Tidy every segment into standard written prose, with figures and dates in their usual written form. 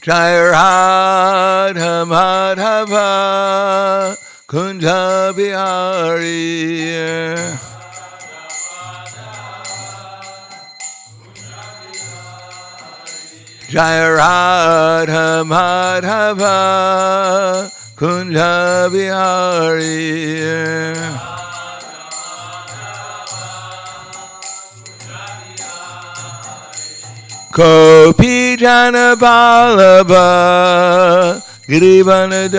Jai Radha Madhava Kunja Bihari. Jai Radha Madhava Kunja Bihari. Kopi Jana Balaba Girivanadari.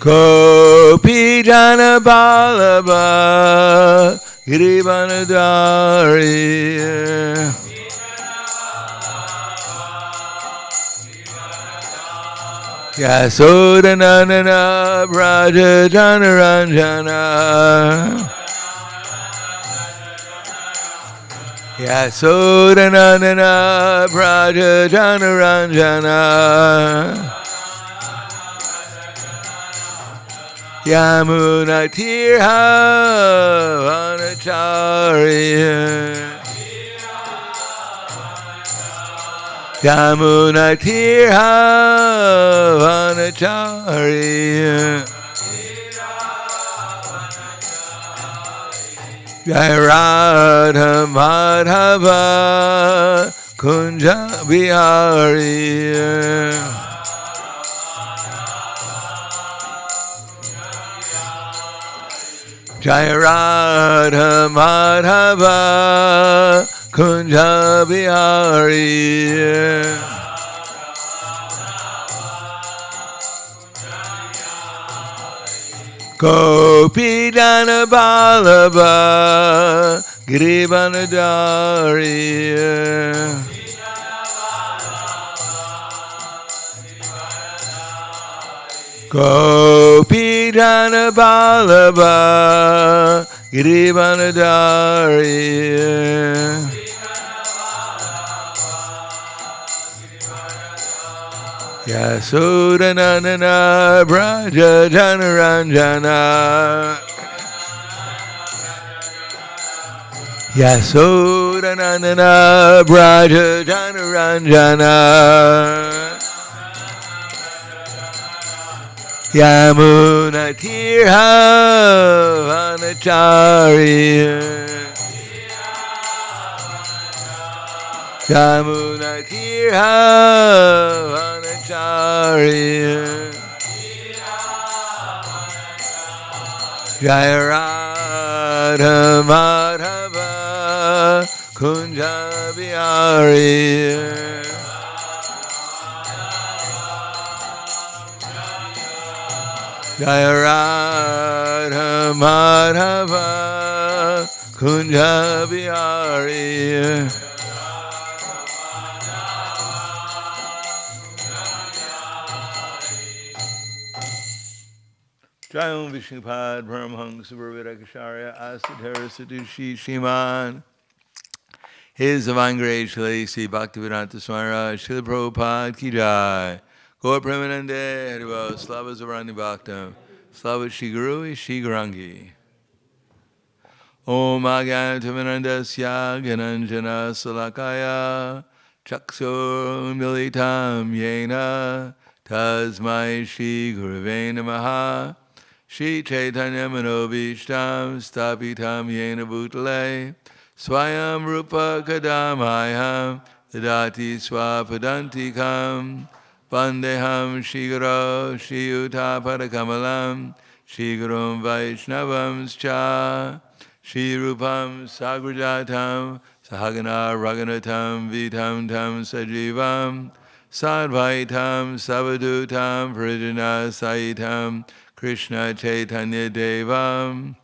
Kopi Jana Balaba Girivanadari. Yasodanandana Braja Janaranjana. Yasodanandana Braja Janaranjana. Yamuna Tirha Vanacharya. Yamuna Tirha Vanacharya. Jai Radha Madhava Kunja Bihari. Jai Radha Madhava Kunja Bihari. Gopi Jana Balaba Girivanadari. Gopi Jana Balaba Girivanadari. Yasodanandana Braja Janaranjana. Yasodanandana Braja Janaranjana. Yamuna Tirha Vanacharya. Yamuna Tirha Vanacharya. Jai Radha Madhava Kunja Bihari. Jai Radha Madhava Kunja Bihari. Jayam Vishnupad Brahmhangsa Varvedakacharya Asadhara Sadushi Shiman. His Divine Grace Sri Bhaktivedanta Swami Srila Prabhupada Ki Jai. Gaur Premanande Haribo Slava Zavarani Bhaktam Slava Shri Guru Shri Gurangi. Om Agyanatamanandasya Gananjana Salakaya Chakso Militam Yena Tasmai Shri Gurave Namaha. Shri Chaitanya Manobishtam Stapitam Yena Bhutale Swayam Rupa Kadamayam Dadati Swapadantikam Vandeham Shri Guru Shri Yuta Padakamalam Shri Gurum Vaishnavams Cha Shri Rupam Sagrajatam Sahagana Raganatam Vitam Tam Sajivam Sadvaitam Savadutam Prijana Saitam Krishna Chaitanya Devam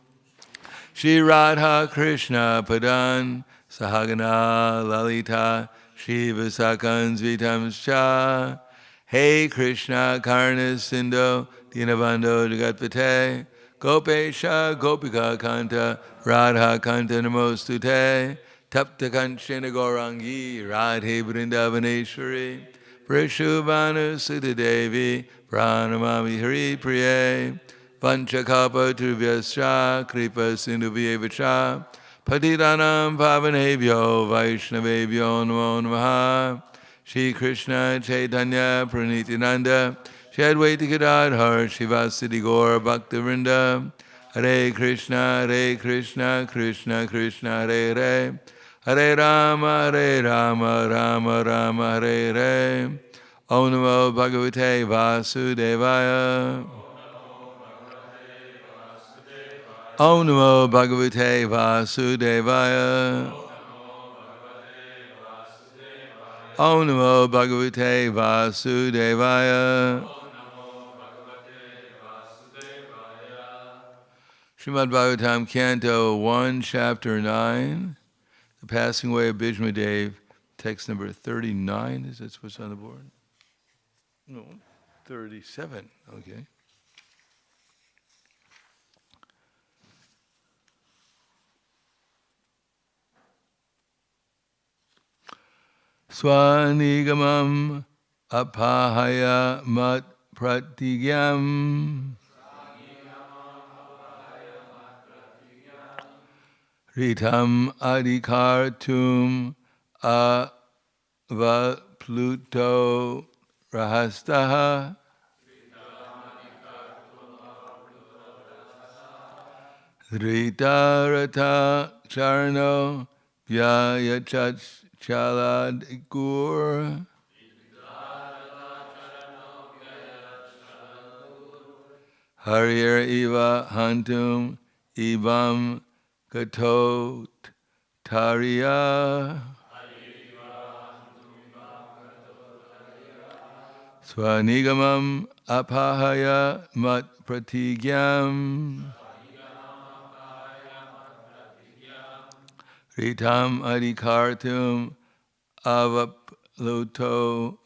Shri Radha Krishna Padan Sahagana Lalita Shri Vasakans Vitamscha. Hey Krishna Karna Sindhu Dinabando Jagatpate Gopesha Gopika Kanta Radha Kanta Namostute Tapta Kanchana Gaurangi Radhe Vrindavaneshwari Prishubhanu Sudha Devi Pranamami Hari Priye Vanchakapatruvyascha kripa sindhuvyevacha patitanam pavanebhyo vaishnavebhyo namo namaha. Shri Krishna Chaitanya Pranitinanda Shri Advaita Gadadhar Shivasati Gaur Bhaktivinoda Hare Krishna Krishna Krishna Hare Hare Hare Rama Rama Rama Hare Hare. Om Namo Bhagavate Vasudevaya. Om Namo Bhagavate Vasudevaya. Om Namo Bhagavate Vasudevaya. Srimad Bhagavatam, Canto 1, Chapter 9, The Passing Away of Bhishmadev, text number 39. Is that what's on the board? No, 37. Okay. Swanigamam apahaya mat pratigyam ritam adikartum avapluto rahastaha dhritarata charno vyayachat Chaladigur Harir Eva Hantum Ibam Gatot Tariya Swanigamam Apahaya Mat Pratigyam Ritam Adikartum Avapluto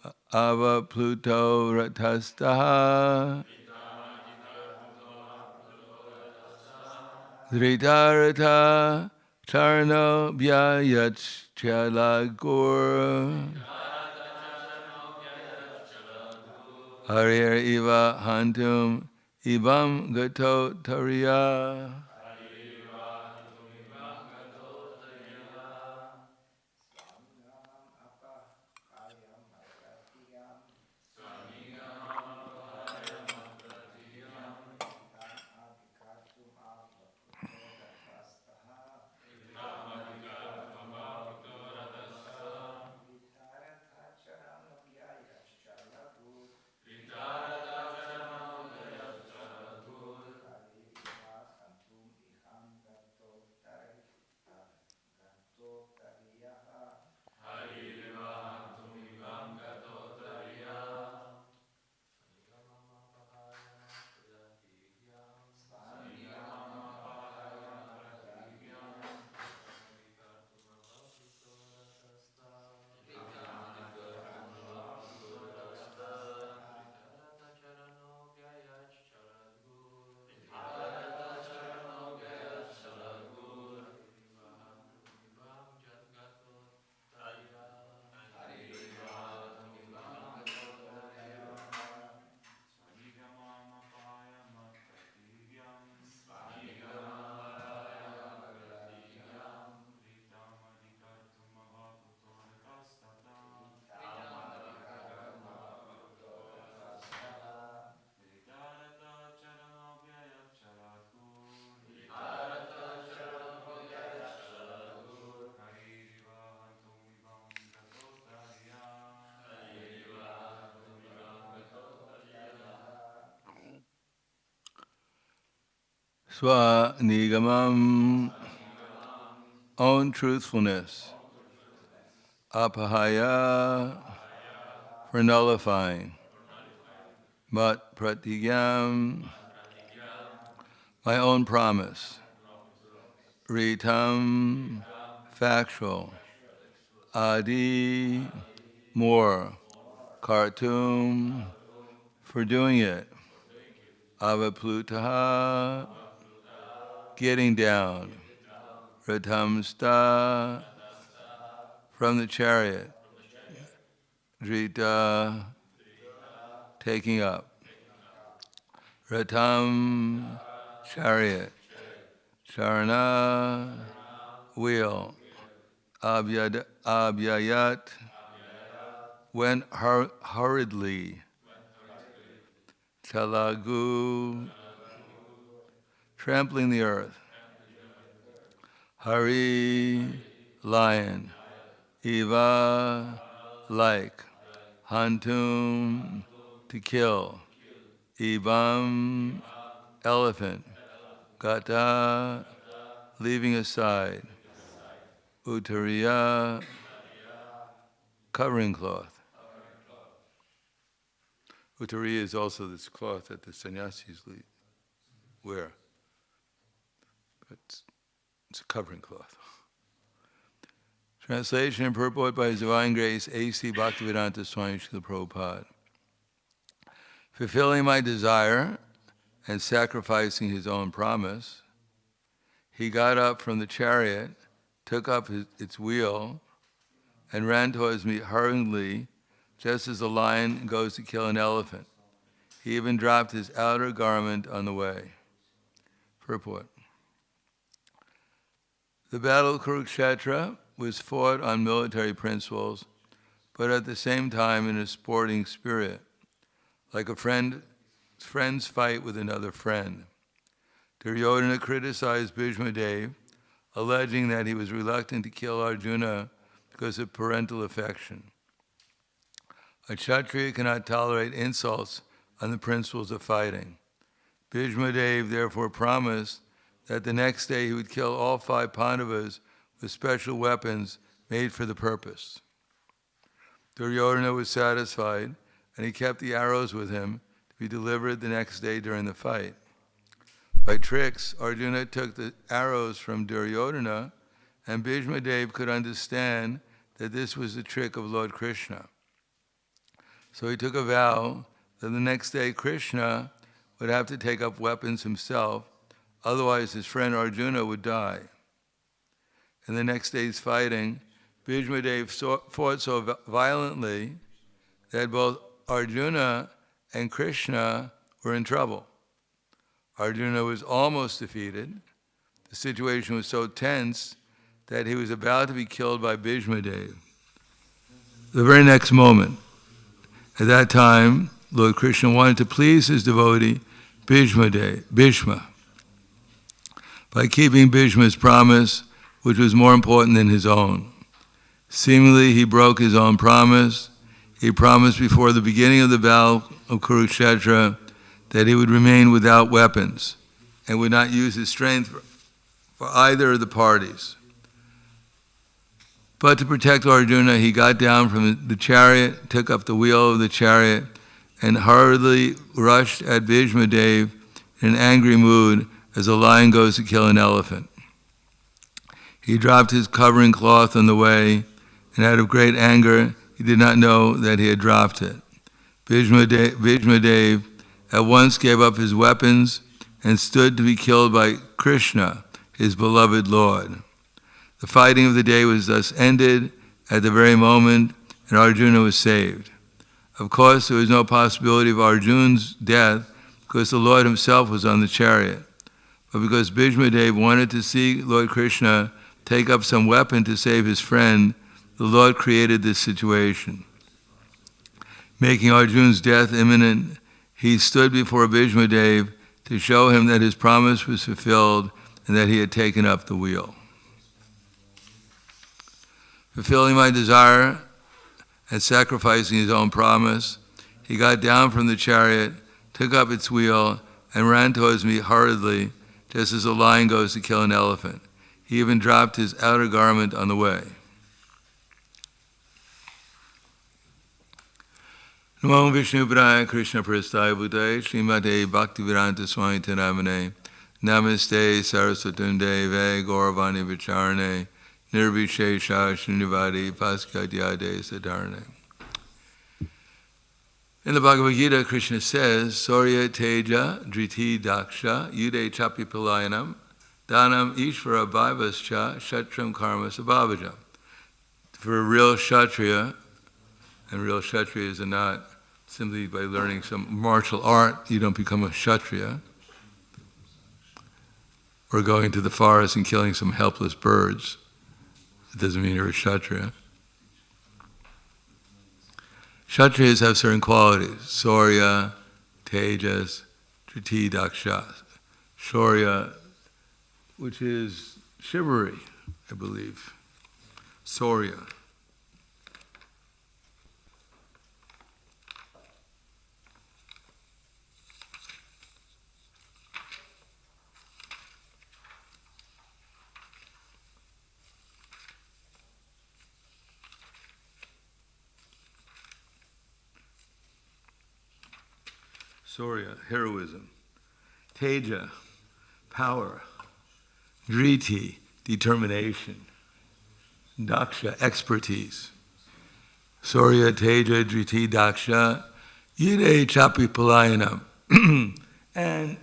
Ratastaha Dhritarata Charno Vyayach Chalagur Harir Eva Hantum Ibam Gato Tariya. Swanigamam, own truthfulness. Apahaya, for nullifying. Mat pratigyam, my own promise. Ritam, factual. Adi, more. Kartum, for doing it. Avaplutaha, getting down. Ratamsta, from the chariot. Drita, taking up. Ratam, chariot. Charana, wheel. Abhyayat, went hurriedly. Talagu, trampling the earth. Hari, lion. Eva, like. Hantum, to kill. Ibam, elephant. Gata, leaving aside. Uttariya, covering cloth. Uttariya is also this cloth that the sannyasis wear. But it's a covering cloth. Translation and purport by His Divine Grace, A.C. Bhaktivedanta Swami Srila Prabhupada. Fulfilling my desire and sacrificing his own promise, he got up from the chariot, took up its wheel, and ran towards me hurriedly, just as a lion goes to kill an elephant. He even dropped his outer garment on the way. Purport. The battle of Kurukshetra was fought on military principles, but at the same time in a sporting spirit, like a friend's fight with another friend. Duryodhana criticized Bhishma Dev, alleging that he was reluctant to kill Arjuna because of parental affection. A Kshatriya cannot tolerate insults on the principles of fighting. Bhishma Dev therefore promised that the next day he would kill all 5 Pandavas with special weapons made for the purpose. Duryodhana was satisfied, and he kept the arrows with him to be delivered the next day during the fight. By tricks, Arjuna took the arrows from Duryodhana, and Bhishma Dev could understand that this was the trick of Lord Krishna. So he took a vow that the next day Krishna would have to take up weapons himself, otherwise his friend Arjuna would die. In the next day's fighting, Bhishma Dev fought so violently that both Arjuna and Krishna were in trouble. Arjuna was almost defeated. The situation was so tense that he was about to be killed by Bhishma Dev. The very next moment, at that time, Lord Krishna wanted to please his devotee, Bhishma, by keeping Bhishma's promise, which was more important than his own. Seemingly, he broke his own promise. He promised before the beginning of the battle of Kurukshetra that he would remain without weapons and would not use his strength for either of the parties. But to protect Arjuna, he got down from the chariot, took up the wheel of the chariot, and hurriedly rushed at Bhishma Dev in an angry mood as a lion goes to kill an elephant. He dropped his covering cloth on the way, and out of great anger, he did not know that he had dropped it. Bhishma Dev at once gave up his weapons and stood to be killed by Krishna, his beloved Lord. The fighting of the day was thus ended at the very moment, and Arjuna was saved. Of course, there was no possibility of Arjuna's death because the Lord himself was on the chariot. But because Bhishma Dev wanted to see Lord Krishna take up some weapon to save his friend, the Lord created this situation. Making Arjuna's death imminent, he stood before Bhishma Dev to show him that his promise was fulfilled and that he had taken up the wheel. Fulfilling my desire and sacrificing his own promise, he got down from the chariot, took up its wheel, and ran towards me hurriedly, just as a lion goes to kill an elephant. He even dropped his outer garment on the way. Namo Vishnu Padaya Krishna Prasthaya Bhutaya Srimate Bhaktivedanta Swami Tenamane Namaste Saraswatunde Ve Gauravani Vicharane Nirvishesha Srinivadi Paskadyade Sadarane. In the Bhagavad Gita, Krishna says, Surya Teja Driti Daksha Yude Chapi Palayanam Danam Ishvara Bhaivascha Shatram Karma Sabhavaja. For a real Kshatriya, and real Kshatriyas are not simply by learning some martial art, you don't become a Kshatriya. Or going to the forest and killing some helpless birds. It doesn't mean you're a Kshatriya. Kshatriyas have certain qualities. Saurya, Tejas, Driti, Daksha. Saurya, which is chivalry, I believe. Saurya. Saurya, heroism. Teja, power. Driti, determination. Daksha, expertise. Saurya, Teja, Driti, Daksha. Yide chapi palayanam. And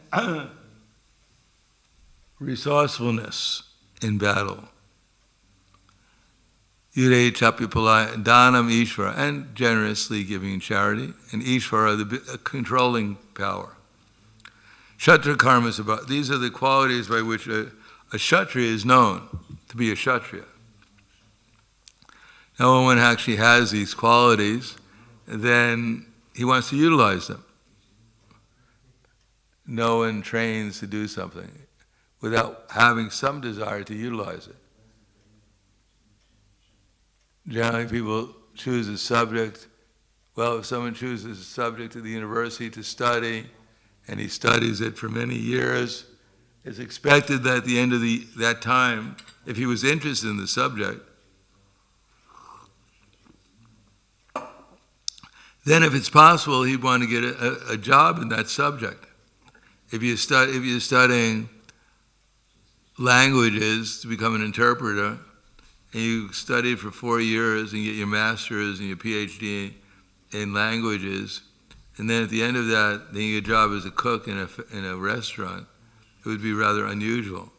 resourcefulness in battle. Yide chapi palayanam. Dhanam Ishvara. And generously giving charity. And Ishvara, the controlling power. Kshatriya karma is about, these are the qualities by which a Kshatriya is known to be a Kshatriya. Now, when one actually has these qualities, then he wants to utilize them. No one trains to do something without having some desire to utilize it. Generally, people choose a subject. Well, if someone chooses a subject at the university to study, and he studies it for many years, it's expected that at the end of that time, if he was interested in the subject, then if it's possible, he'd want to get a job in that subject. If you're studying languages to become an interpreter, and you study for 4 years and get your master's and your PhD in languages, and then at the end of that, then you get a job as a cook in a restaurant, it would be rather unusual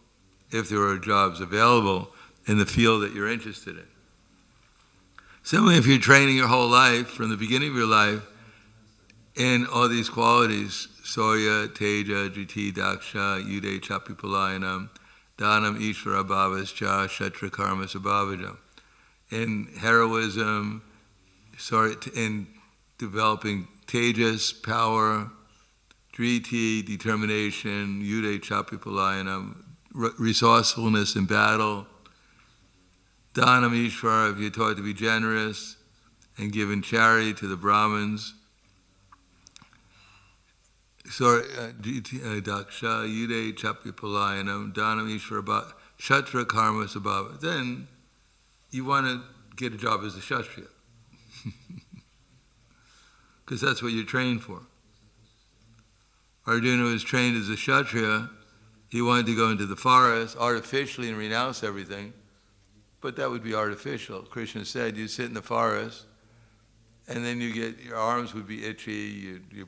if there were jobs available in the field that you're interested in. Similarly, if you're training your whole life, from the beginning of your life, in all these qualities, Saurya, Teja, Driti, Daksha, Yude, Chapi Palayanam, Dhanam, Ishvara, Bhavascha, Kshatriya Karma, Sabhavajam. In heroism, in developing Tejas, power, Driti, determination, Yude, Chapi Palayanam, resourcefulness in battle, Dhanam, Ishvara, if you're taught to be generous and giving charity to the Brahmins, Daksha, Yude, Chapi Palayanam, Dhanam, Ishvara, Kshatriya Karma Sabhava. Then you want to get a job as a Kshatriya. Because that's what you're trained for. Arjuna was trained as a Kshatriya. He wanted to go into the forest artificially and renounce everything. But that would be artificial. Krishna said, you sit in the forest, and then your arms would be itchy, your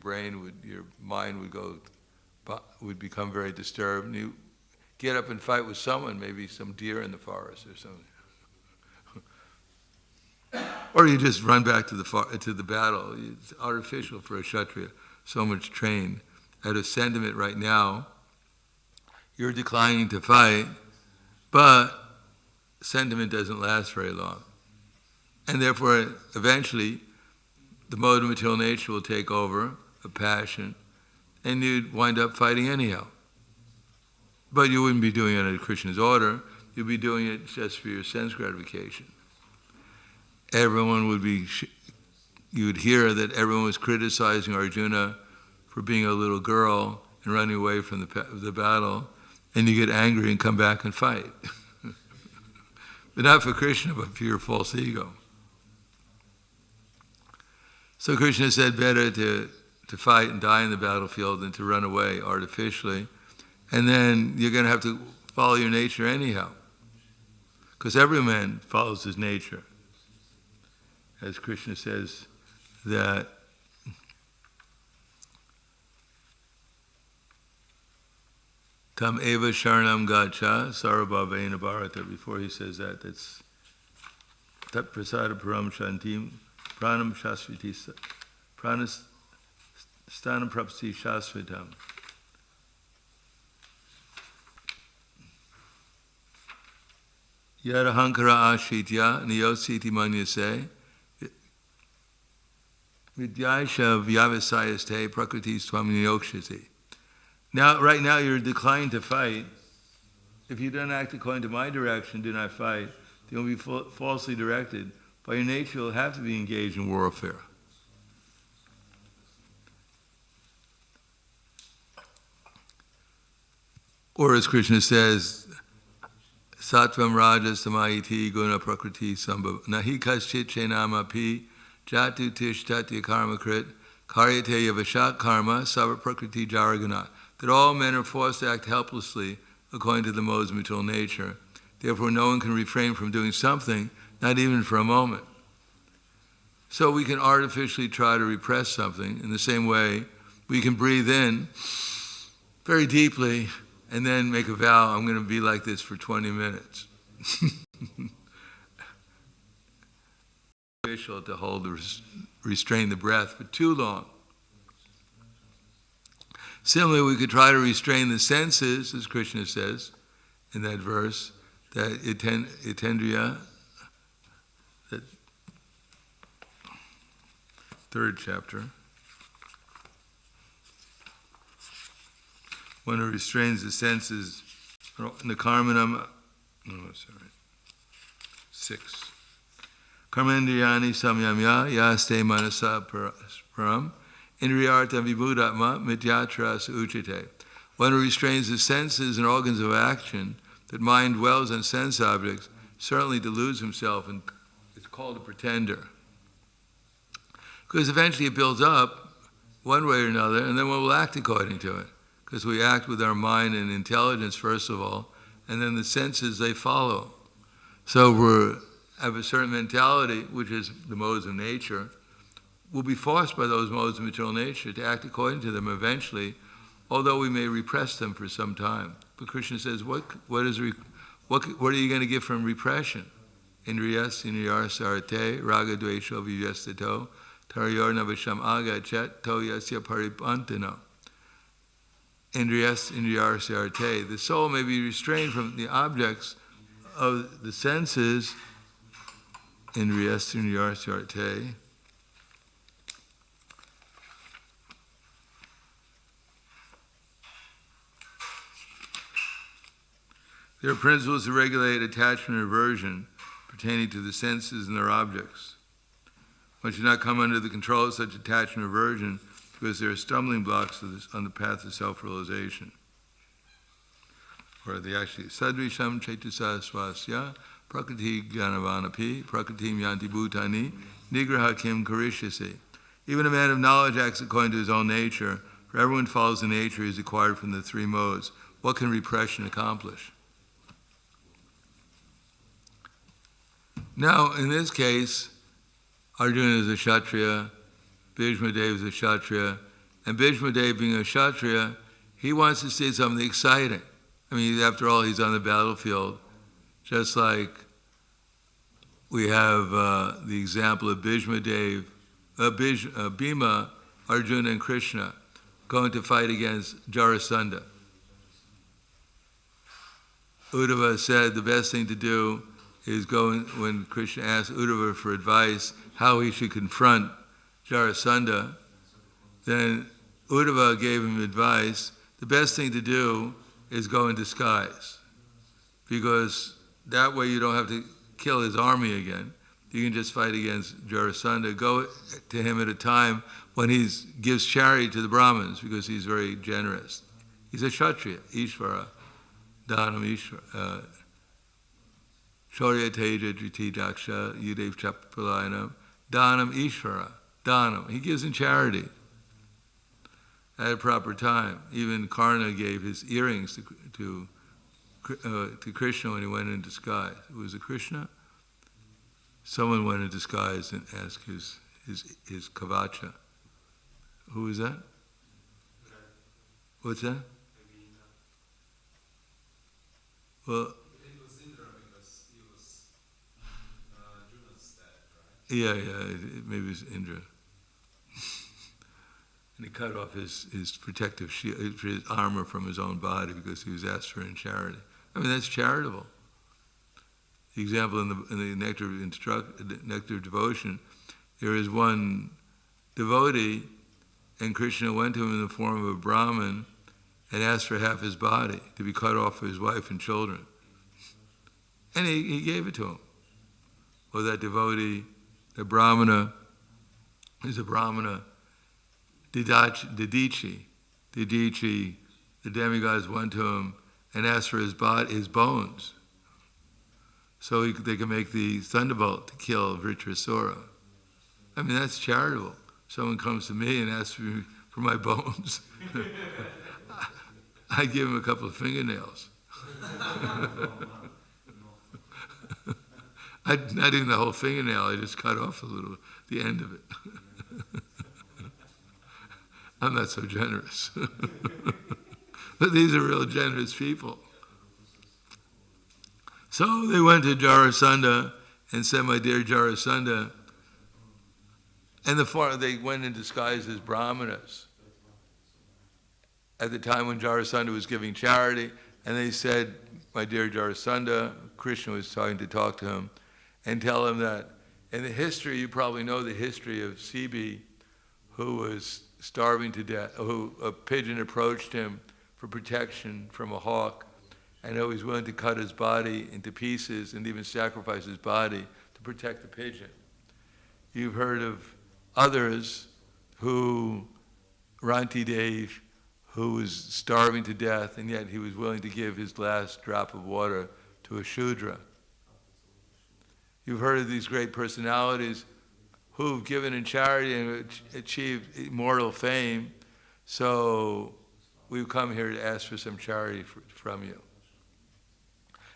mind would become very disturbed, and you get up and fight with someone, maybe some deer in the forest or something. Or you just run back to the battle. It's artificial for a Kshatriya, so much trained. At a sentiment right now, you're declining to fight, but sentiment doesn't last very long. And therefore, eventually, the mode of material nature will take over, a passion, and you'd wind up fighting anyhow. But you wouldn't be doing it at Krishna's order, you'd be doing it just for your sense gratification. You would hear that everyone was criticizing Arjuna for being a little girl and running away from the battle, and you get angry and come back and fight. But not for Krishna, but for your false ego. So Krishna said better to fight and die in the battlefield than to run away artificially. And then you're going to have to follow your nature anyhow. Because every man follows his nature. As Krishna says that Tam eva sharanam gacha sarvabhavena bharata. Before he says that, that's Tat prasada param shantim pranam shasviti pranas Sthanam prapti shasvatam. Yadahankara ashritya niyositi manyase vidyaisha vyavasayaste prakriti swami niyokshati. Now, right now, you're declined to fight. If you don't act according to my direction, do not fight. You'll be falsely directed. By your nature, you'll have to be engaged in warfare. Or as Krishna says, Sattvam Raja Samayiti Guna Prakriti Sambhav Nahi Kaschit Chenamapi Jatu Tishtatya Karmakrit Karyate Yavashat Karma Sabha Prakriti Jaragana. That all men are forced to act helplessly according to the modes of material nature. Therefore, no one can refrain from doing something, not even for a moment. So we can artificially try to repress something. In the same way, we can breathe in very deeply and then make a vow, I'm going to be like this for 20 minutes. Official to hold, restrain the breath for too long. Similarly, we could try to restrain the senses, as Krishna says in that verse, that itendriya, that third chapter. One who restrains the senses, in the karmanam, 6. Karmendriyani samyamya yaste manasa param indriyarta vibhudatma mityatras uchite. One who restrains the senses and organs of action, that mind dwells on sense objects, certainly deludes himself and is called a pretender. Because eventually it builds up one way or another, and then we'll act according to it. Because we act with our mind and intelligence first of all, and then the senses, they follow. So we have a certain mentality, which is the modes of nature. We'll be forced by those modes of material nature to act according to them eventually, although we may repress them for some time. But Krishna says, what are you going to get from repression? Indriyas, indriyar sarte, raga dvesho vivyastato, tarayor navasham agachet, to yasya paripantino. Indriyas, indriyar sarte. The soul may be restrained from the objects of the senses. Indriyas, indriyar sarte. There are principles to regulate attachment and aversion pertaining to the senses and their objects. One should not come under the control of such attachment and aversion because there are stumbling blocks on the path of self-realization. Or actually, sadrisham chetusa swasya prakriti gyanavanapi prakritim yanti bhutani nigraha kim karishyasi. Even a man of knowledge acts according to his own nature, for everyone follows the nature he has acquired from the three modes. What can repression accomplish? Now, in this case, Arjuna is a Kshatriya, Bhishma Dev is a Kshatriya, and Bhishma Dev being a Kshatriya, he wants to see something exciting. I mean, after all, he's on the battlefield, just like we have the example of Bhishma Dev, Bhima, Arjuna, and Krishna going to fight against Jarasandha. Uddhava said the best thing to do is when Krishna asked Uddhava for advice how he should confront Jarasandha, then Uddhava gave him advice, the best thing to do is go in disguise, because that way you don't have to kill his army again. You can just fight against Jarasandha. Go to him at a time when he gives charity to the Brahmins, because he's very generous. He's a Kshatriya, Ishvara, Dhanam Ishvara. Shaurya Teja Driti Daksha Yudev Chapalayana Dhanam Ishvara. Dhanam. He gives in charity at a proper time. Even Karna gave his earrings to Krishna when he went in disguise. Was it Krishna? Someone went in disguise and asked his kavacha. Who was that? What's that? Well, yeah, maybe it's Indra. And he cut off his protective shield, his armor from his own body because he was asked for in charity. I mean, that's charitable. The example in the Nectar of Devotion, there is one devotee, and Krishna went to him in the form of a Brahmin and asked for half his body to be cut off for his wife and children. And he gave it to him. Well, that devotee, the Brahmana, is a Brahmana, Didichi, the demigods went to him and asked for his bones, so they can make the thunderbolt to kill Vritrasura. I mean, that's charitable. Someone comes to me and asks me for my bones. I give him a couple of fingernails. Not even the whole fingernail, I just cut off the end of it. I'm not so generous. But these are real generous people. So they went to Jarasandha and said, my dear Jarasandha, and they went in disguise as brahmanas at the time when Jarasandha was giving charity, and they said, my dear Jarasandha, Krishna was trying to talk to him, and tell him that in the history, you probably know the history of Sibi, who was starving to death, who a pigeon approached him for protection from a hawk, and he was willing to cut his body into pieces and even sacrifice his body to protect the pigeon. You've heard of others who, Ranti Dev, who was starving to death, and yet he was willing to give his last drop of water to a Shudra. You've heard of these great personalities who've given in charity and achieved immortal fame, so we've come here to ask for some charity from you.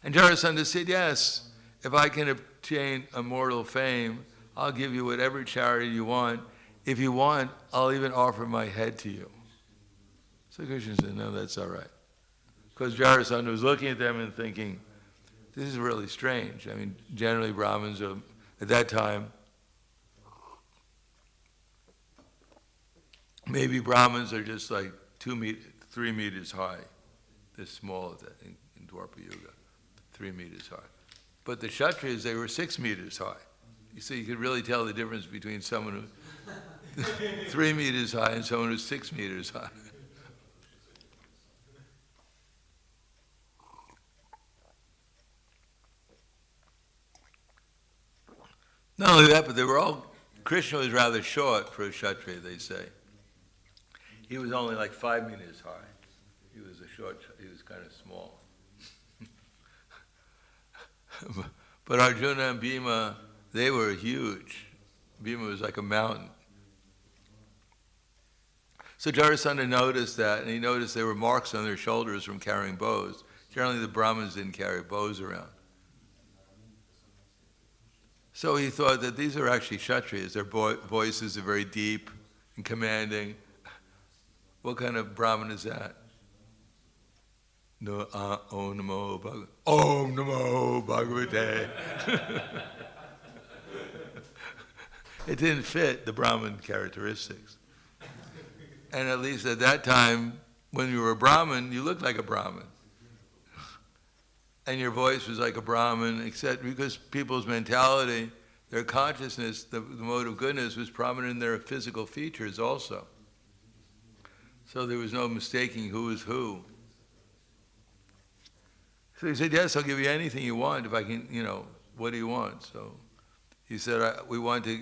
And Jarasandha said, yes, if I can obtain immortal fame, I'll give you whatever charity you want. If you want, I'll even offer my head to you. So Krishna said, no, that's all right. Because Jarasandha was looking at them and thinking, this is really strange. I mean, generally Brahmins at that time, maybe Brahmins are just like 3 meters high, this small in Dwapara Yuga, 3 meters high. But the Kshatriyas, they were 6 meters high. So you could really tell the difference between someone who's 3 meters high and someone who's 6 meters high. Not only that, but Krishna was rather short for a Kshatriya, they say. He was only like 5 meters high. He was kind of small. But Arjuna and Bhima, they were huge. Bhima was like a mountain. So Jarasandha noticed that, and he noticed there were marks on their shoulders from carrying bows. Generally the Brahmins didn't carry bows around. So he thought that these are actually Kshatriyas. Their voices are very deep and commanding. What kind of Brahmin is that? No, Om Namo Bhagavate. Om Namo Bhagavate. It didn't fit the Brahmin characteristics. And at least at that time, when you were a Brahmin, you looked like a Brahmin. And your voice was like a Brahmin, except because people's mentality, their consciousness, the mode of goodness was prominent in their physical features also. So there was no mistaking who was who. So he said, yes, I'll give you anything you want if I can, what do you want? So he said, we want to,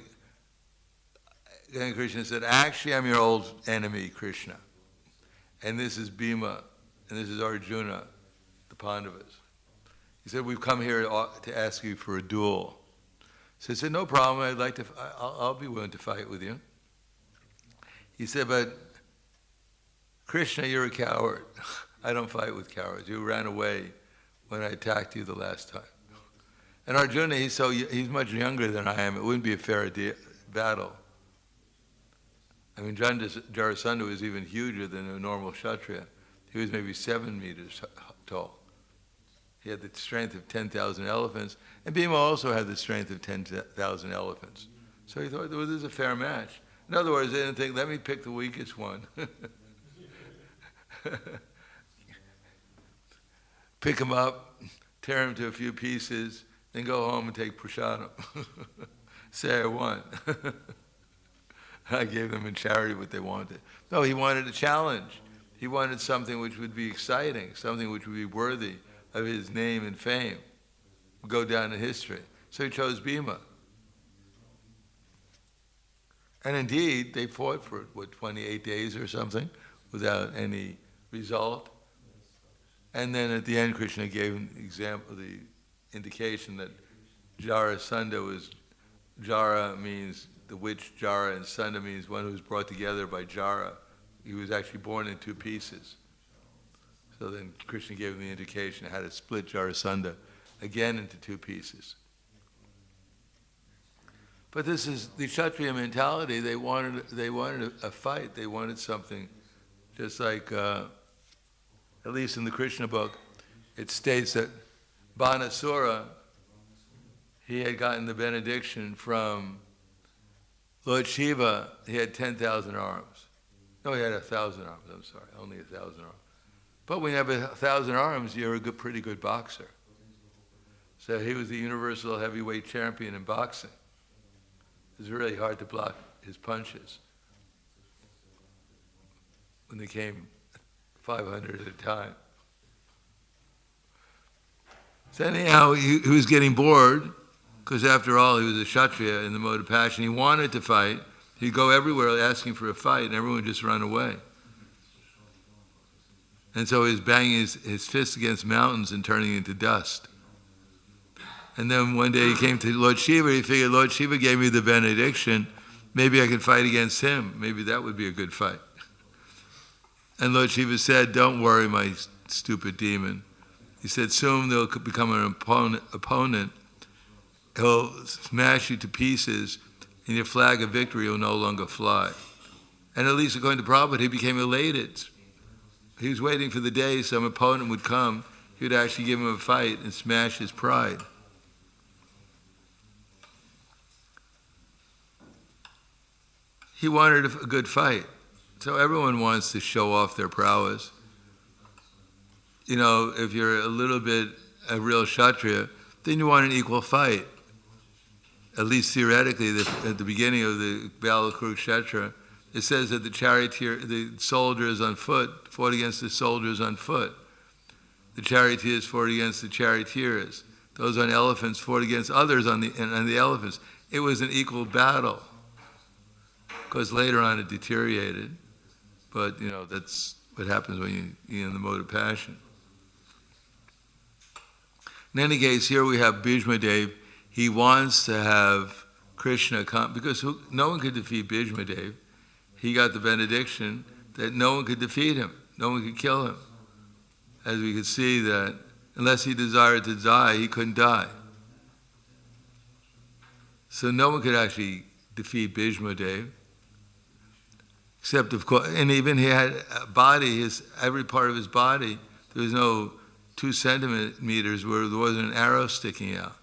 then Krishna said, actually I'm your old enemy, Krishna. And this is Bhima, and this is Arjuna, the Pandavas. He said, we've come here to ask you for a duel. So he said, no problem, I'll be willing to fight with you. He said, but Krishna, you're a coward. I don't fight with cowards. You ran away when I attacked you the last time. And Arjuna, he's much younger than I am. It wouldn't be a fair battle. I mean, Jarasandha was even huger than a normal Kshatriya. He was maybe 7 meters tall. He had the strength of 10,000 elephants, and Bhima also had the strength of 10,000 elephants. So he thought, well, this is a fair match. In other words, they didn't think, let me pick the weakest one. Pick him up, tear him to a few pieces, then go home and take prasadam. Say I won. I gave them in charity what they wanted. No, he wanted a challenge. He wanted something which would be exciting, something which would be worthy of his name and fame, go down in history. So he chose Bhima. And indeed, they fought for, 28 days or something, without any result. And then at the end, Krishna gave an example, the indication that Jarasandha was, Jara means the witch Jara, and Sanda means one who was brought together by Jara. He was actually born in two pieces. So then Krishna gave him the indication how to split Jarasandha again into two pieces. But this is the Kshatriya mentality. They wanted a fight. They wanted something, just like, at least in the Krishna book, it states that Banasura, he had gotten the benediction from Lord Shiva. He had 10,000 arms. No, he had 1,000 arms. I'm sorry, only 1,000 arms. But when you have 1,000 arms, you're a pretty good boxer. So he was the universal heavyweight champion in boxing. It was really hard to block his punches when they came 500 at a time. So anyhow, he was getting bored, because after all, he was a Kshatriya in the mode of passion. He wanted to fight. He'd go everywhere asking for a fight, and everyone would just run away. And so he was banging his fists against mountains and turning into dust. And then one day he came to Lord Shiva. He figured, Lord Shiva gave me the benediction. Maybe I could fight against him. Maybe that would be a good fight. And Lord Shiva said, don't worry, my stupid demon. He said, soon they'll become an opponent. He'll smash you to pieces, and your flag of victory will no longer fly. And at least according to Prabhupada, he became elated. He was waiting for the day some opponent would come. He would actually give him a fight and smash his pride. He wanted a good fight. So everyone wants to show off their prowess. You know, if you're a little bit a real Kshatriya, then you want an equal fight. At least theoretically, at the beginning of the Battle of Kurukshetra, it says that the soldiers on foot fought against the soldiers on foot. The charioteers fought against the charioteers. Those on elephants fought against others on the elephants. It was an equal battle. Of course, later on it deteriorated, but you know that's what happens when you're in the mode of passion. In any case, here we have Bhishma Dev. He wants to have Krishna come, because no one could defeat Bhishma Dev. He got the benediction that no one could defeat him, no one could kill him. As we could see that unless he desired to die, he couldn't die. So no one could actually defeat Bhishma Dev. Except, of course, and even he had a body, every part of his body, there was no 2 centimeters where there wasn't an arrow sticking out.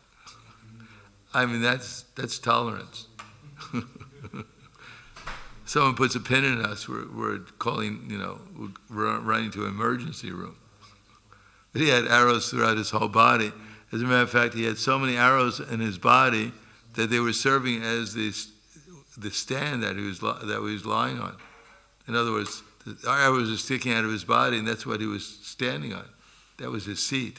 I mean, that's tolerance. Someone puts a pin in us, we're calling, we're running to an emergency room. But he had arrows throughout his whole body. As a matter of fact, he had so many arrows in his body that they were serving as the stand that he was lying on. In other words, the arrows were sticking out of his body, and that's what he was standing on. That was his seat.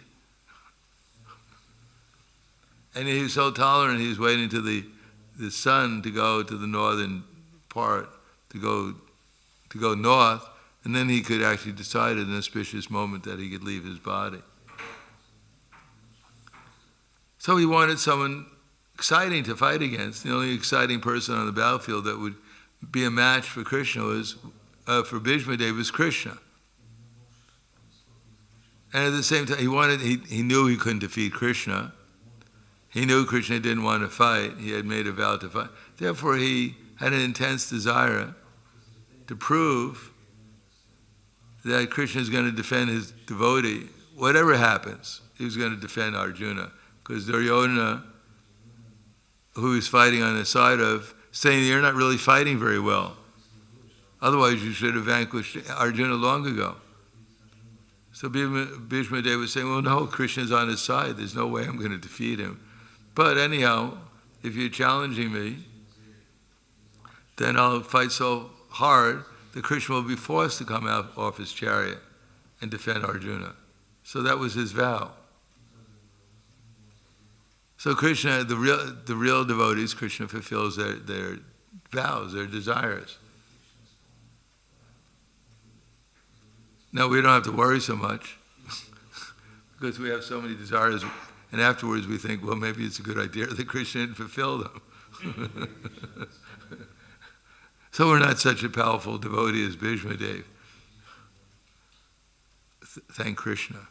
And he was so tolerant, he was waiting to the sun to go to the northern part, to go north, and then he could actually decide at an auspicious moment that he could leave his body. So he wanted someone exciting to fight against. The only exciting person on the battlefield that would be a match for Krishna for Bhishma Dev was Krishna. And at the same time, he knew he couldn't defeat Krishna. He knew Krishna didn't want to fight. He had made a vow to fight. Therefore, he had an intense desire to prove that Krishna is going to defend his devotee. Whatever happens, he was going to defend Arjuna. Because Duryodhana, who he was fighting on the side of, saying you're not really fighting very well. Otherwise, you should have vanquished Arjuna long ago. So Bhishma Dev was saying, well, no, Krishna's on his side. There's no way I'm going to defeat him. But anyhow, if you're challenging me, then I'll fight so hard that Krishna will be forced to come out off his chariot and defend Arjuna. So that was his vow. So Krishna, the real devotees, Krishna fulfills their vows, their desires. Now we don't have to worry so much because we have so many desires, and afterwards we think, well, maybe it's a good idea that Krishna didn't fulfill them. So we're not such a powerful devotee as Bhishma Dev. Thank Krishna.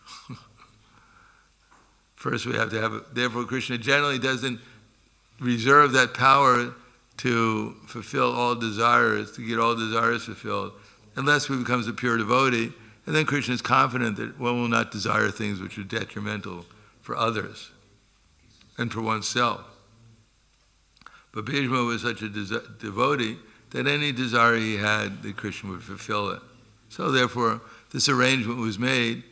First we have to have it. Therefore Krishna generally doesn't reserve that power to fulfill all desires, to get all desires fulfilled, unless he becomes a pure devotee, and then Krishna is confident that one will not desire things which are detrimental for others and for oneself. But Bhishma was such a devotee that any desire he had, that Krishna would fulfill it. So therefore, this arrangement was made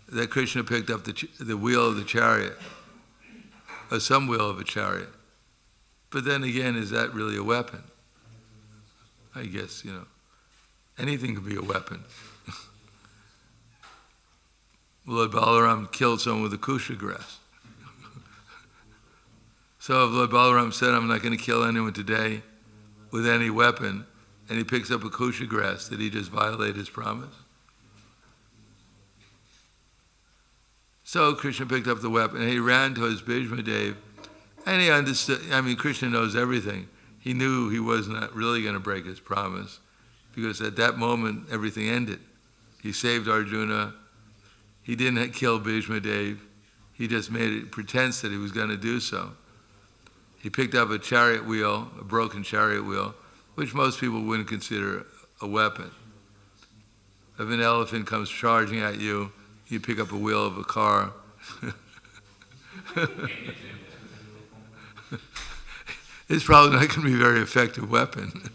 that Krishna picked up the wheel of the chariot, or some wheel of a chariot. But then again, is that really a weapon? I guess, anything could be a weapon. Lord Balaram killed someone with a kusha grass. So if Lord Balaram said, I'm not going to kill anyone today with any weapon, and he picks up a kusha grass, did he just violate his promise? So Krishna picked up the weapon, and he ran towards Bhishma Dev, and he understood, Krishna knows everything. He knew he was not really going to break his promise, because at that moment, everything ended. He saved Arjuna. He didn't kill Bhishma Dev. He just made a pretense that he was going to do so. He picked up a chariot wheel, a broken chariot wheel, which most people wouldn't consider a weapon. If an elephant comes charging at you, you pick up a wheel of a car. It's probably not going to be a very effective weapon.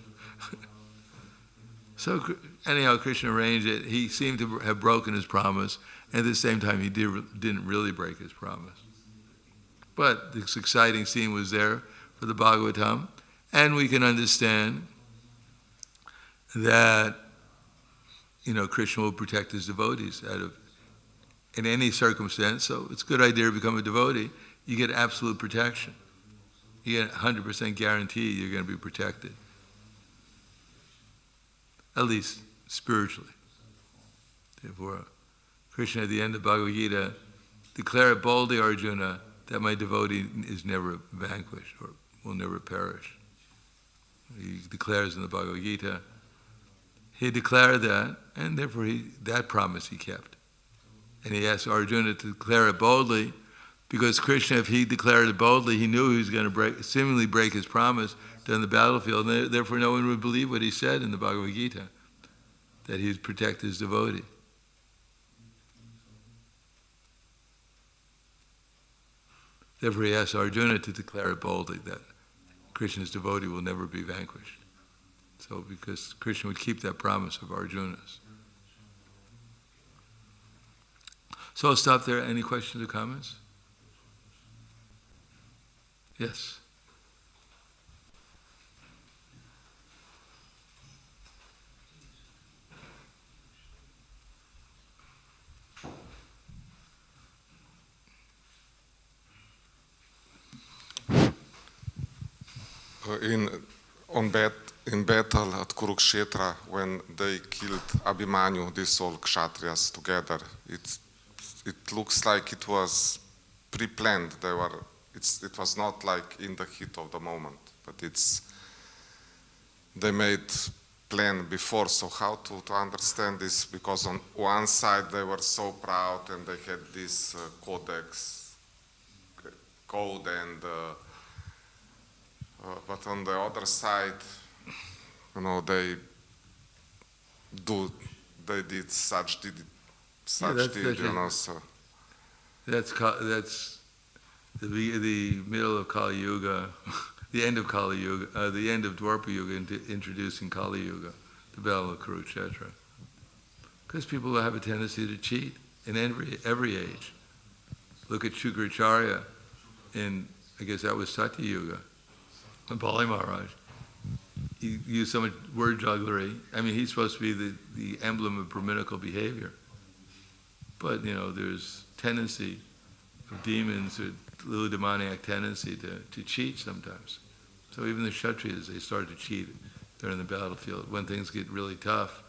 So anyhow, Krishna arranged it. He seemed to have broken his promise, and at the same time he didn't really break his promise. But this exciting scene was there for the Bhagavatam, and we can understand that Krishna will protect his devotees in any circumstance. So it's a good idea to become a devotee. You get absolute protection. You get 100% guarantee you're going to be protected. At least spiritually. Therefore, Krishna at the end of Bhagavad Gita declared boldly, Arjuna, that my devotee is never vanquished or will never perish. He declares in the Bhagavad Gita. He declared that, and therefore that promise he kept. And he asked Arjuna to declare it boldly, because Krishna, if he declared it boldly, he knew he was going to seemingly break his promise on the battlefield, and therefore no one would believe what he said in the Bhagavad Gita, that he would protect his devotee. Therefore he asked Arjuna to declare it boldly, that Krishna's devotee will never be vanquished. So because Krishna would keep that promise of Arjuna's. So I'll stop there. Any questions or comments? Yes. In battle at Kurukshetra, when they killed Abhimanyu, these all Kshatriyas together, it looks like it was pre-planned. It was not like in the heat of the moment, but they made plan before. So how to understand this? Because on one side they were so proud and they had this code, and but on the other side, they did such deed, so. That's the middle of Kali Yuga, the end of Kali Yuga, the end of Dwapara Yuga, introducing Kali Yuga, the Battle of Kurukshetra. Because people have a tendency to cheat in every age. Look at Shukracharya in, I guess that was Satya Yuga, and Bali Maharaj. He used so much word jugglery. I mean, he's supposed to be the emblem of Brahminical behavior. But, there's tendency of demons, or little demoniac tendency to cheat sometimes. So even the Kshatriyas, they start to cheat during the battlefield. When things get really tough,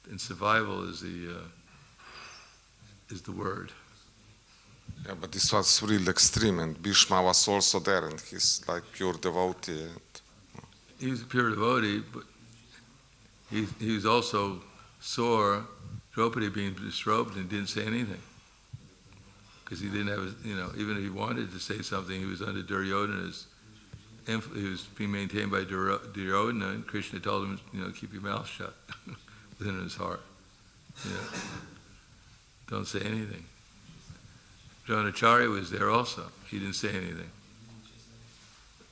and survival is the word. Yeah, but this was real extreme, and Bhishma was also there, and he's like pure devotee. He was a pure devotee, but he was also sore, Draupadi being disrobed, and didn't say anything. Because he didn't have, even if he wanted to say something, he was under Duryodhana's, he was being maintained by Duryodhana, and Krishna told him, keep your mouth shut within his heart. Don't say anything. Dronacharya was there also. He didn't say anything.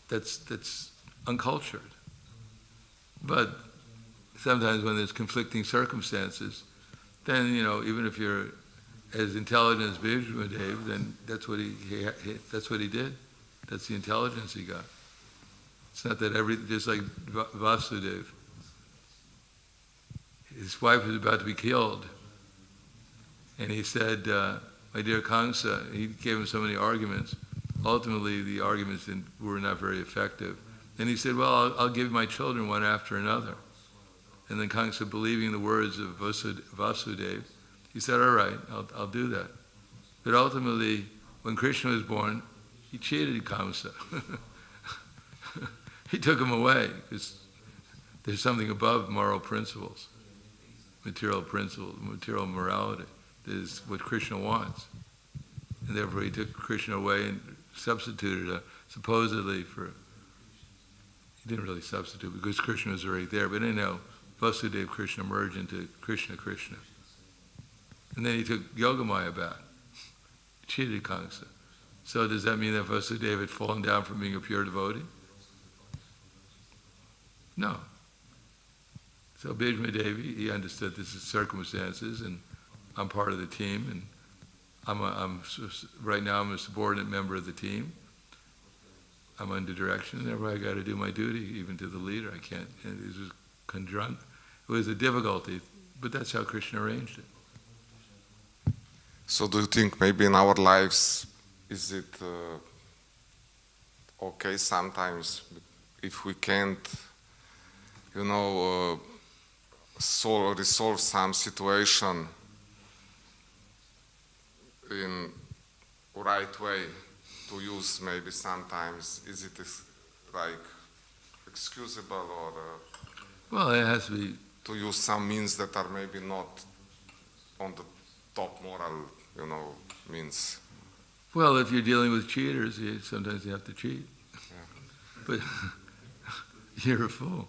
That's uncultured. But sometimes when there's conflicting circumstances, then, even if you're as intelligent as Bhishmadev, then that's what he did. That's the intelligence he got. It's not that just like Vasudeva, his wife was about to be killed, and he said, my dear Kamsa, he gave him so many arguments. Ultimately, the arguments were not very effective. And he said, well, I'll give my children one after another. And then Kamsa, believing the words of Vasudeva, he said, all right, I'll do that. But ultimately, when Krishna was born, he cheated Kamsa. He took him away, because there's something above moral principles, material morality. Is what Krishna wants. And therefore he took Krishna away and substituted supposedly for, he didn't really substitute because Krishna was already there, but anyhow, Vasudeva Krishna merged into Krishna. And then he took Yogamaya back, cheated Kamsa. So does that mean that Vasudeva had fallen down from being a pure devotee? No. So Bhishma Devi, he understood this is circumstances, and I'm part of the team, and right now I'm a subordinate member of the team. I'm under direction, and therefore I got to do my duty, even to the leader. I can't. It was a difficulty, but that's how Krishna arranged it. So, do you think maybe in our lives is it okay sometimes if we can't, resolve some situation in right way, to use maybe sometimes, is it like excusable, or well, it has to be to use some means that are maybe not on the top moral means? Well, if you're dealing with cheaters, sometimes you have to cheat. Yeah. But you're a fool.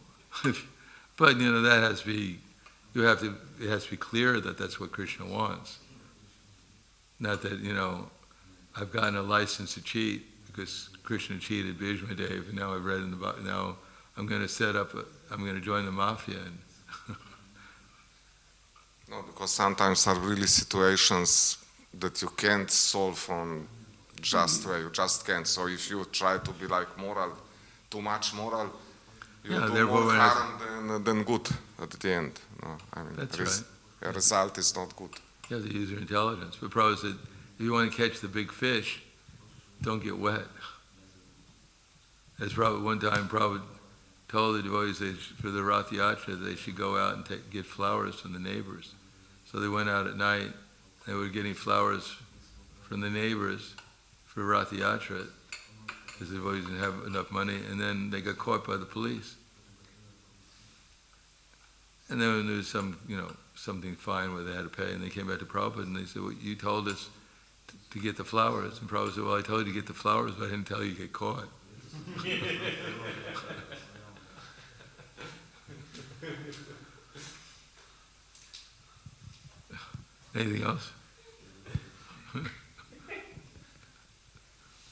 But that has to be, it has to be clear that that's what Krishna wants. Not that, I've gotten a license to cheat because Krishna cheated Bhishma Dev, and now I've read in the Bible, now I'm going to I'm going to join the mafia. No, because sometimes are really situations that you can't solve from just way, you just can't. So if you try to be like moral, too much moral, you do more harm than good at the end. No, that's right. The result is not good. You have to use your intelligence. But Prabhupada said, if you want to catch the big fish, don't get wet. As Prabhupada, one time Prabhupada told the devotees for the Rath Yatra, they should go out and get flowers from the neighbors. So they went out at night, they were getting flowers from the neighbors for Rath Yatra, because the devotees didn't have enough money, and then they got caught by the police. And then there was something fine where they had to pay, and they came back to Prabhupada and they said, well, you told us to get the flowers. And Prabhupada said, well, I told you to get the flowers, but I didn't tell you to get caught. Anything else?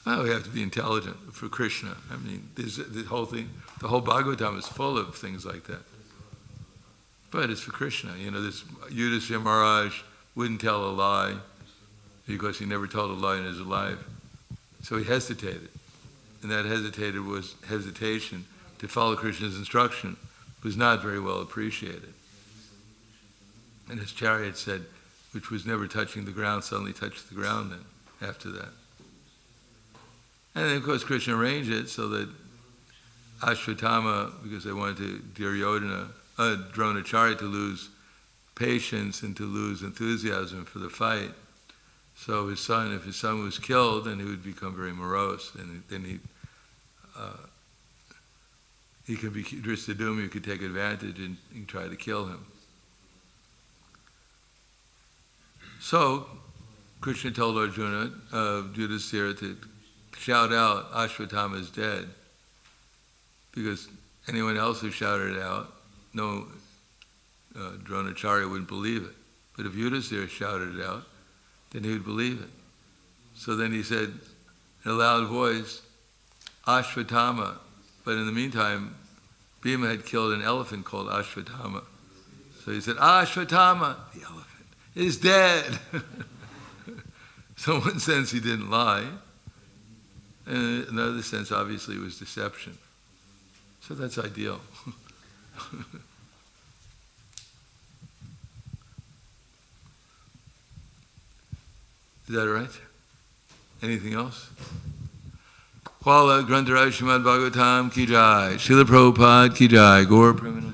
Well, we have to be intelligent for Krishna. I mean, the whole thing, the whole Bhagavatam is full of things like that. But it's for Krishna. You know, this Yudhishthira Maharaj wouldn't tell a lie because he never told a lie in his life. So he hesitated. And that hesitation to follow Krishna's instruction was not very well appreciated. And his chariot said, which was never touching the ground, suddenly touched the ground then, after that. And then, of course, Krishna arranged it so that Ashwatthama, because they wanted to Dronacharya to lose patience and to lose enthusiasm for the fight. So his son, if his son was killed, then he would become very morose, and then he could be Dristadumna could take advantage and try to kill him. So Krishna told Arjuna, Yudhishthira, to shout out, Ashwatthama is dead, because anyone else who shouted it out, no Dronacharya wouldn't believe it. But if Yudhishthira shouted it out, then he would believe it. So then he said in a loud voice, Ashwatthama. But in the meantime, Bhima had killed an elephant called Ashwatthama. So he said, Ashwatthama, the elephant, is dead. So in one sense he didn't lie. And in another sense, obviously, it was deception. So that's ideal. Is that all right? Anything else? Kuala Grantaraj Srimad Bhagavatam ki jai, Srila Prabhupada ki jai, Gaur Premananda.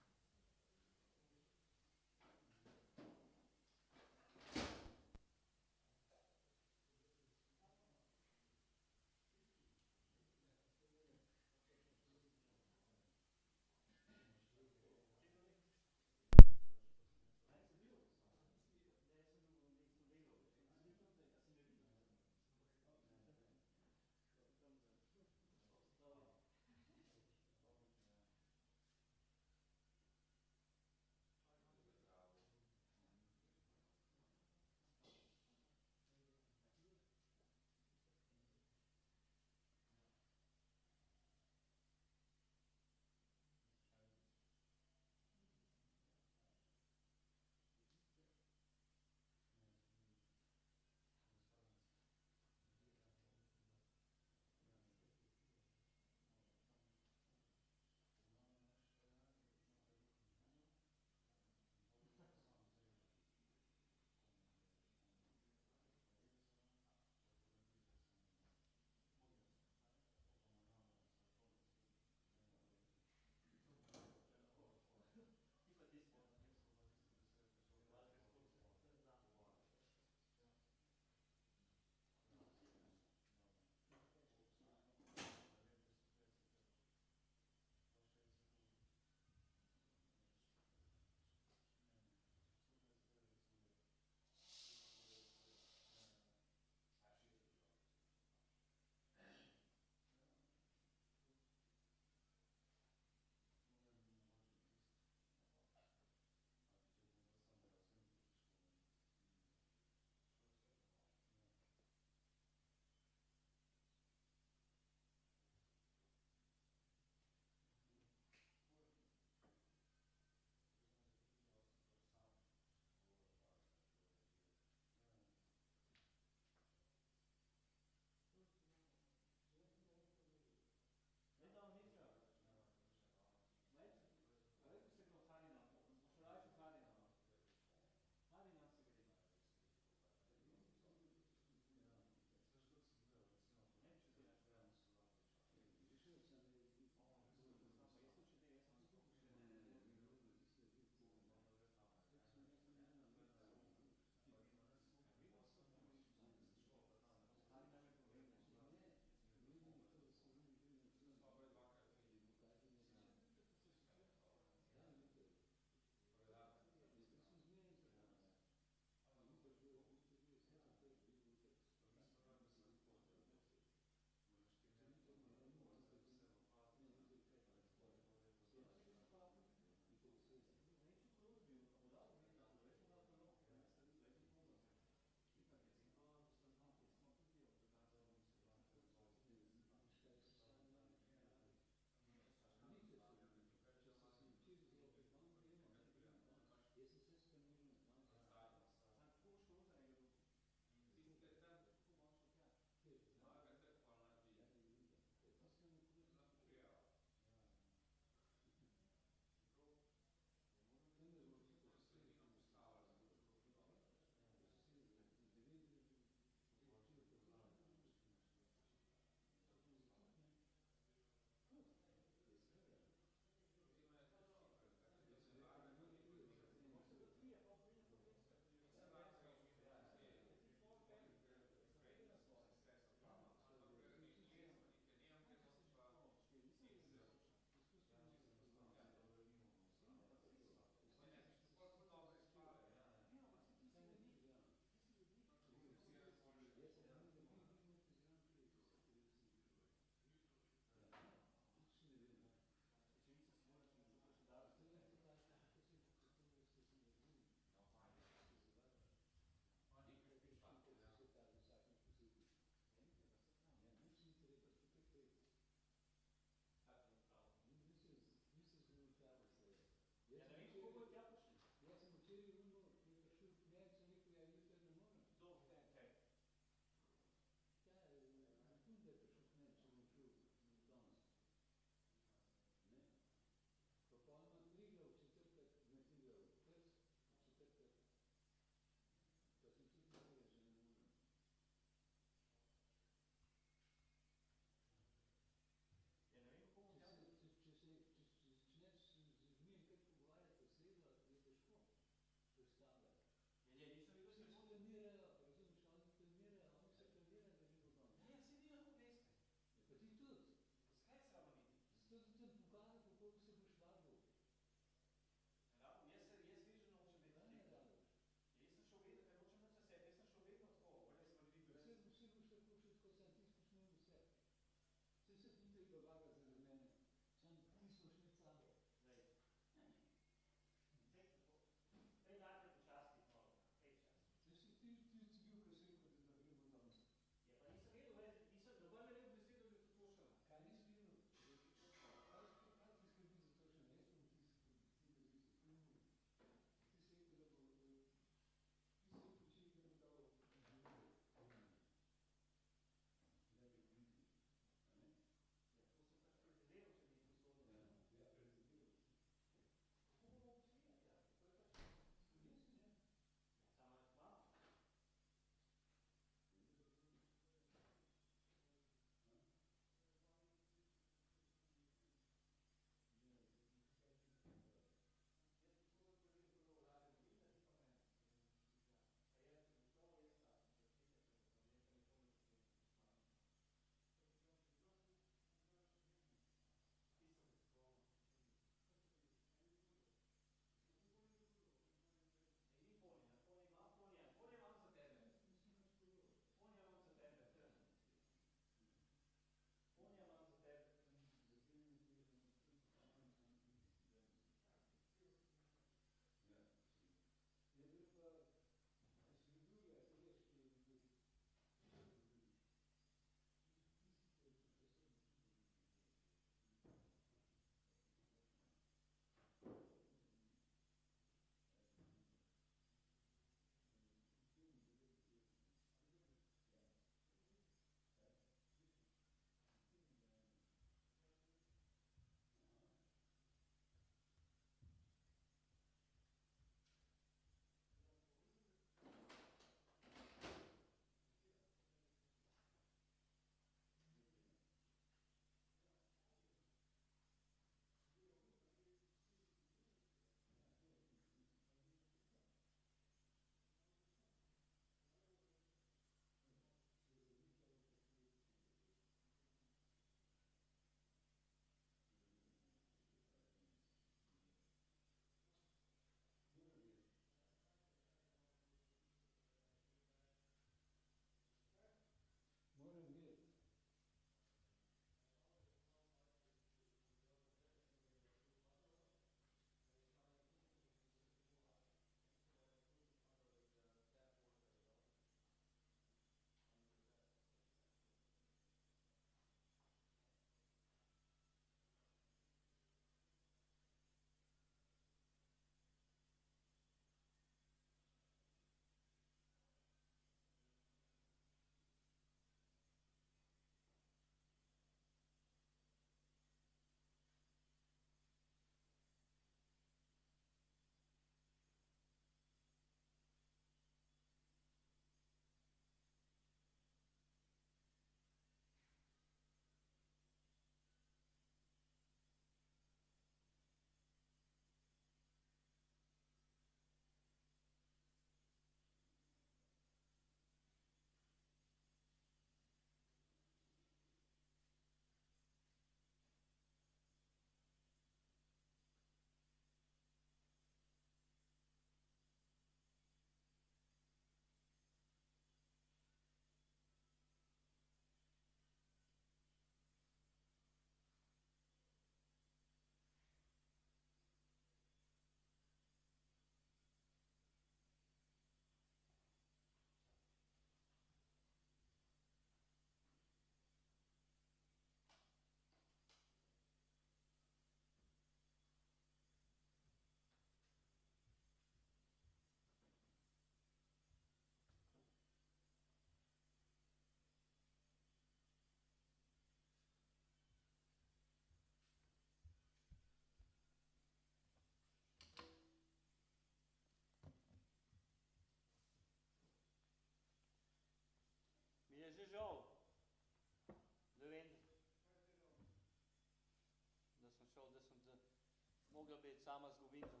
mogla biti sama zgodovina.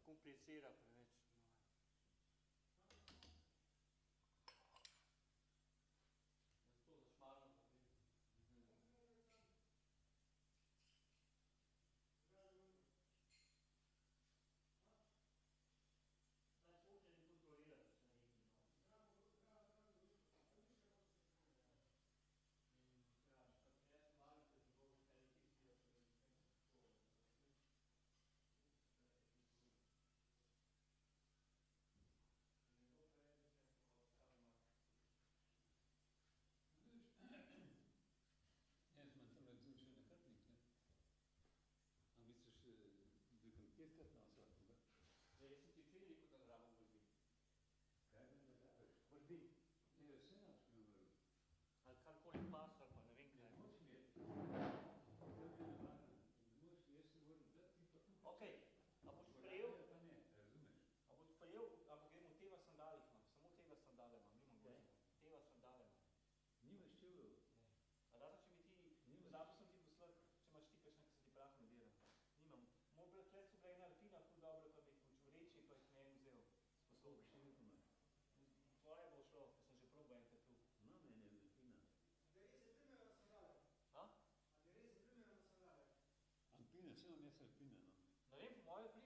Komplicira preveč. Zato zašmarno potem. Zdaj hoče ne kontrolirati, se ne nekaj. Jaz sem malo se zgodil, kaj je tisti, da se Jaz imam tam recimo še nakrtnik, ne? A misliš, da konkretkrat na vsakoga? Jaz sem ti včeraj rekel, da zraven vrbi. Kaj bi da daš? Vrbi. Ne, vse naš bi vrbi. Ali karkoli pasar, pa ne vem kaj. Ne moč mi je. Da bi navadno. Ne moč mi, jaz se moram dati, ti pa tu. Okej, a boš sprejel? Pa ne, razumeš? A boš sprejel, a pogremo teva sandalih imam, samo teva sandale imam, nimam gozina. Teva sandale imam. Nimaš čevljev? Ne. A razen, če mi ti, pozabil sem ti poslati, če imaš ti kakšne, ki se ti prah ne dela. Nimam. Moj bratlet so bile ena alpina, ful dobro, pa bi jih počul reči, pa jih ne en vzel. Sposobno. Še ne pomaš. Tvoje bo šlo, ko sem že probal enkrat tu. No, meni je alpina. Da res se primejo na sandale? A? A da res se primejo na sandale? Alpina, vse vam jaz alpina, no. Ne vem, po moje pri